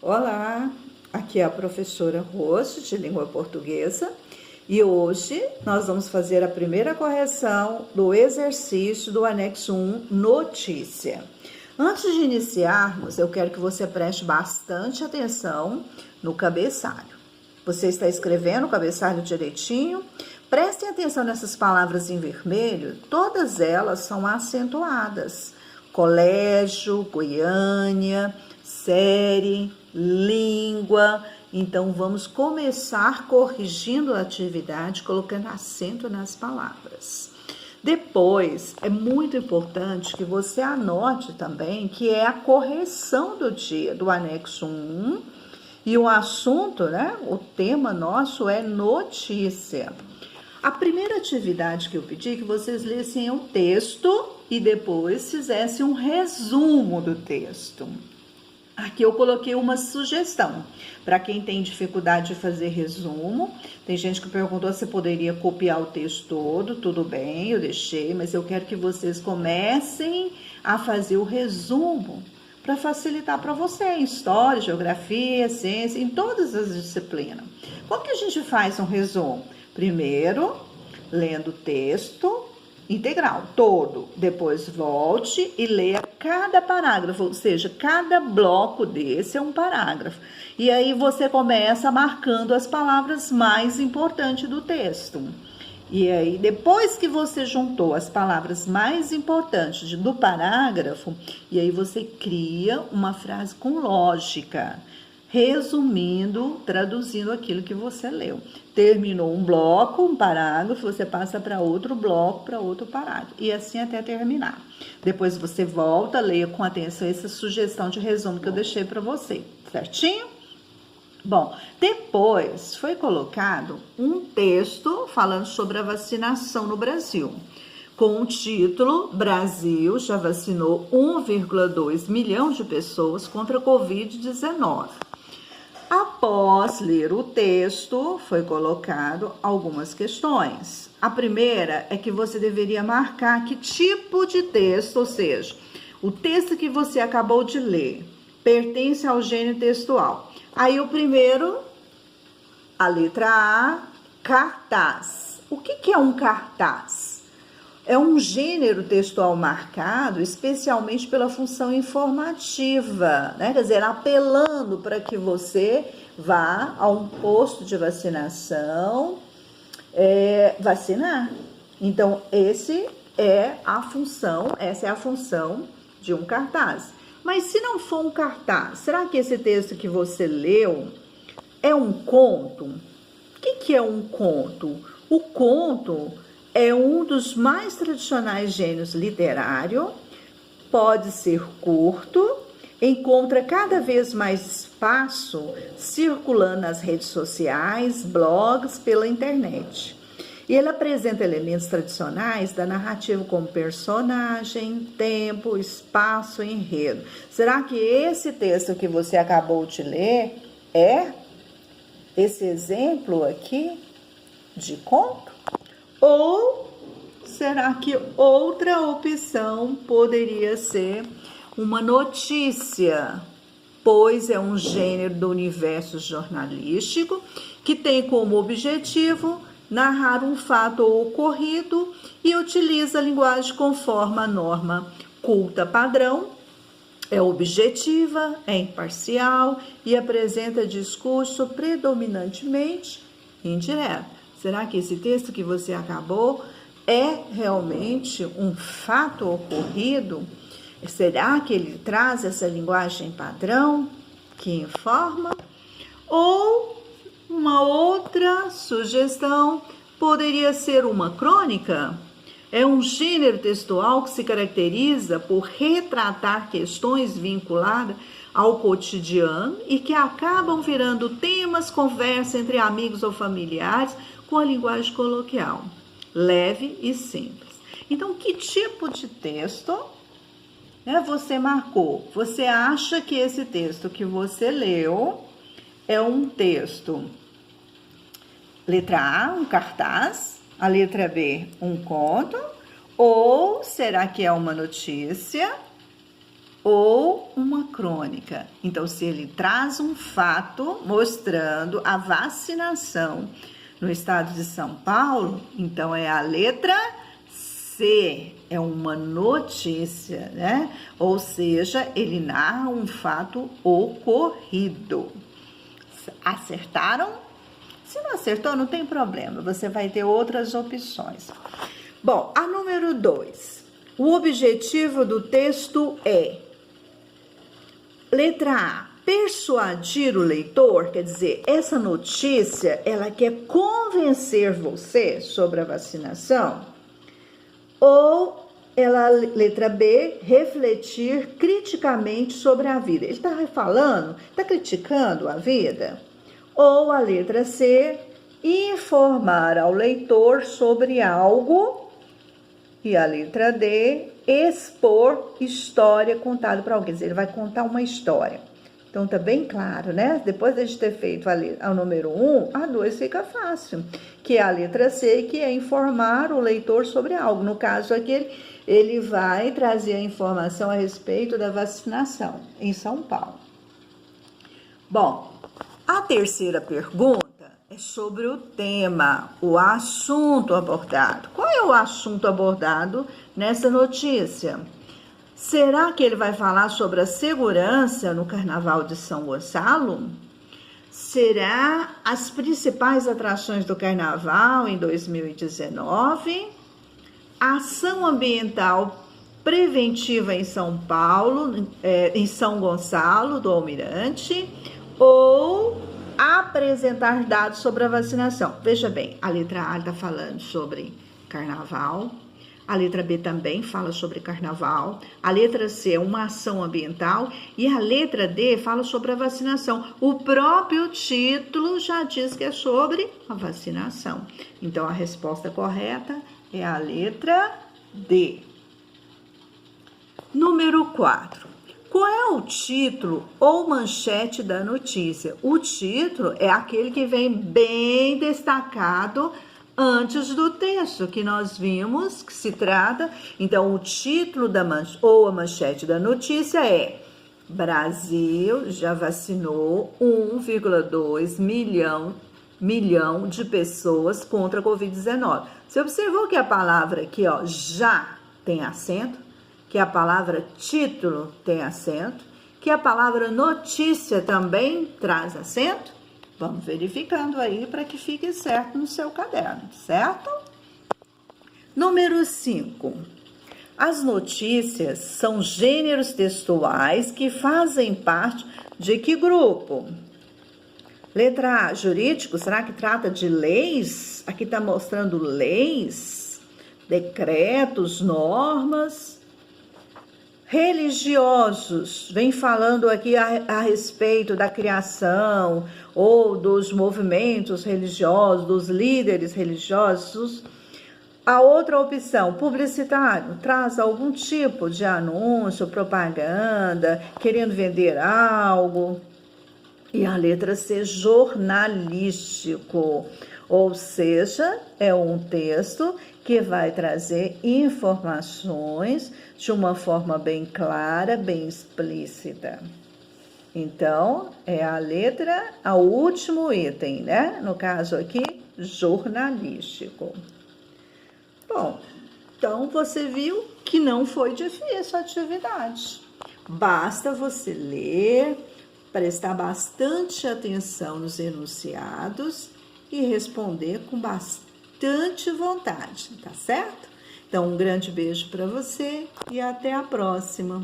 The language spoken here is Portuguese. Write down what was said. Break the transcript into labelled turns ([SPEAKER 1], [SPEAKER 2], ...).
[SPEAKER 1] Olá, aqui é a professora Rose de língua portuguesa e hoje nós vamos fazer a primeira correção do exercício do anexo 1, notícia. Antes de iniciarmos, eu quero que você preste bastante atenção no cabeçalho. Você está escrevendo o cabeçalho direitinho? Prestem atenção nessas palavras em vermelho, todas elas são acentuadas. Colégio, Goiânia, série, língua. Então, vamos começar corrigindo a atividade, colocando acento nas palavras. Depois, é muito importante que você anote também que é a correção do dia do anexo 1 e o assunto, o tema nosso é notícia. A primeira atividade que eu pedi é que vocês lessem o texto e depois fizessem um resumo do texto. Aqui eu coloquei uma sugestão para quem tem dificuldade de fazer resumo. Tem gente que perguntou se poderia copiar o texto todo. Tudo bem, eu deixei, mas eu quero que vocês comecem a fazer o resumo para facilitar para você em história, geografia, ciência, em todas as disciplinas. Como que a gente faz um resumo? Primeiro, lendo o texto integral, todo. Depois volte e leia cada parágrafo, ou seja, cada bloco desse é um parágrafo. E aí você começa marcando as palavras mais importantes do texto. E aí, depois que você juntou as palavras mais importantes do parágrafo, e aí você cria uma frase com lógica, resumindo, traduzindo aquilo que você leu. Terminou um bloco, um parágrafo, você passa para outro bloco, para outro parágrafo, e assim até terminar. Depois você volta, leia com atenção essa sugestão de resumo que eu deixei para você, certinho? Bom, depois foi colocado um texto falando sobre a vacinação no Brasil, com o título Brasil já vacinou 1,2 milhão de pessoas contra a Covid-19. Após ler o texto, foi colocado algumas questões. A primeira é que você deveria marcar que tipo de texto, ou seja, o texto que você acabou de ler pertence ao gênero textual. Aí o primeiro, a letra A, cartaz. O que é um cartaz? É um gênero textual marcado especialmente pela função informativa, Quer dizer, apelando para que você vá a um posto de vacinação vacinar. Então, essa é a função de um cartaz. Mas se não for um cartaz, será que esse texto que você leu é um conto? O que é um conto? O conto é um dos mais tradicionais gêneros literários, pode ser curto, encontra cada vez mais espaço circulando nas redes sociais, blogs, pela internet. E ele apresenta elementos tradicionais da narrativa como personagem, tempo, espaço e enredo. Será que esse texto que você acabou de ler é esse exemplo aqui de conto? Ou será que outra opção poderia ser uma notícia? Pois é um gênero do universo jornalístico que tem como objetivo narrar um fato ocorrido e utiliza a linguagem conforme a norma culta padrão, é objetiva, é imparcial e apresenta discurso predominantemente indireto. Será que esse texto que você acabou é realmente um fato ocorrido? Será que ele traz essa linguagem padrão que informa? Ou uma outra sugestão poderia ser uma crônica? É um gênero textual que se caracteriza por retratar questões vinculadas ao cotidiano e que acabam virando temas, conversa entre amigos ou familiares com a linguagem coloquial, leve e simples. Então, que tipo de texto você marcou? Você acha que esse texto que você leu é um texto, letra A, um cartaz, a letra B, um conto, ou será que é uma notícia? ou uma crônica. Então, se ele traz um fato mostrando a vacinação no estado de São Paulo, então é a letra C, é uma notícia, né? Ou seja, ele narra um fato ocorrido. Acertaram? Se não acertou, não tem problema, você vai ter outras opções. Bom, a número 2. O objetivo do texto é: letra A, persuadir o leitor, quer dizer, essa notícia, ela quer convencer você sobre a vacinação, ou ela, letra B, refletir criticamente sobre a vida. Ele está falando, está criticando a vida? Ou a letra C, informar ao leitor sobre algo, e a letra D, expor história contada para alguém. Quer dizer, ele vai contar uma história. Então, tá bem claro, né? Depois de ter feito a número 1, a 2 fica fácil, que é a letra C, que é informar o leitor sobre algo. No caso aqui, ele vai trazer a informação a respeito da vacinação em São Paulo. Bom, a terceira pergunta é sobre o tema, o assunto abordado. Qual é o assunto abordado nessa notícia? Será que ele vai falar sobre a segurança no Carnaval de São Gonçalo? Será as principais atrações do Carnaval em 2019? A ação ambiental preventiva em São Paulo, em São Gonçalo do Almirante? Ou apresentar dados sobre a vacinação? Veja bem, a letra A está falando sobre Carnaval. A letra B também fala sobre Carnaval. A letra C é uma ação ambiental. E a letra D fala sobre a vacinação. O próprio título já diz que é sobre a vacinação. Então, a resposta correta é a letra D. Número 4. Qual é o título ou manchete da notícia? O título é aquele que vem bem destacado antes do texto que nós vimos que se trata. Então, o título ou a manchete da notícia é: Brasil já vacinou 1,2 milhão de pessoas contra a Covid-19. Você observou que a palavra aqui, ó, já tem acento, que a palavra título tem acento, que a palavra notícia também traz acento? Vamos verificando aí para que fique certo no seu caderno, certo? Número 5. As notícias são gêneros textuais que fazem parte de que grupo? Letra A, jurídico, será que trata de leis? Aqui está mostrando leis, decretos, normas. Religiosos, vem falando aqui a respeito da criação ou dos movimentos religiosos, dos líderes religiosos. A outra opção, publicitário, traz algum tipo de anúncio, propaganda, querendo vender algo. E a letra C, jornalístico, ou seja, é um texto que vai trazer informações de uma forma bem clara, bem explícita. Então, é a letra, o último item, né? No caso aqui, jornalístico. Bom, então você viu que não foi difícil a atividade. Basta você ler, prestar bastante atenção nos enunciados e responder com bastante vontade, tá certo? Então, um grande beijo para você e até a próxima.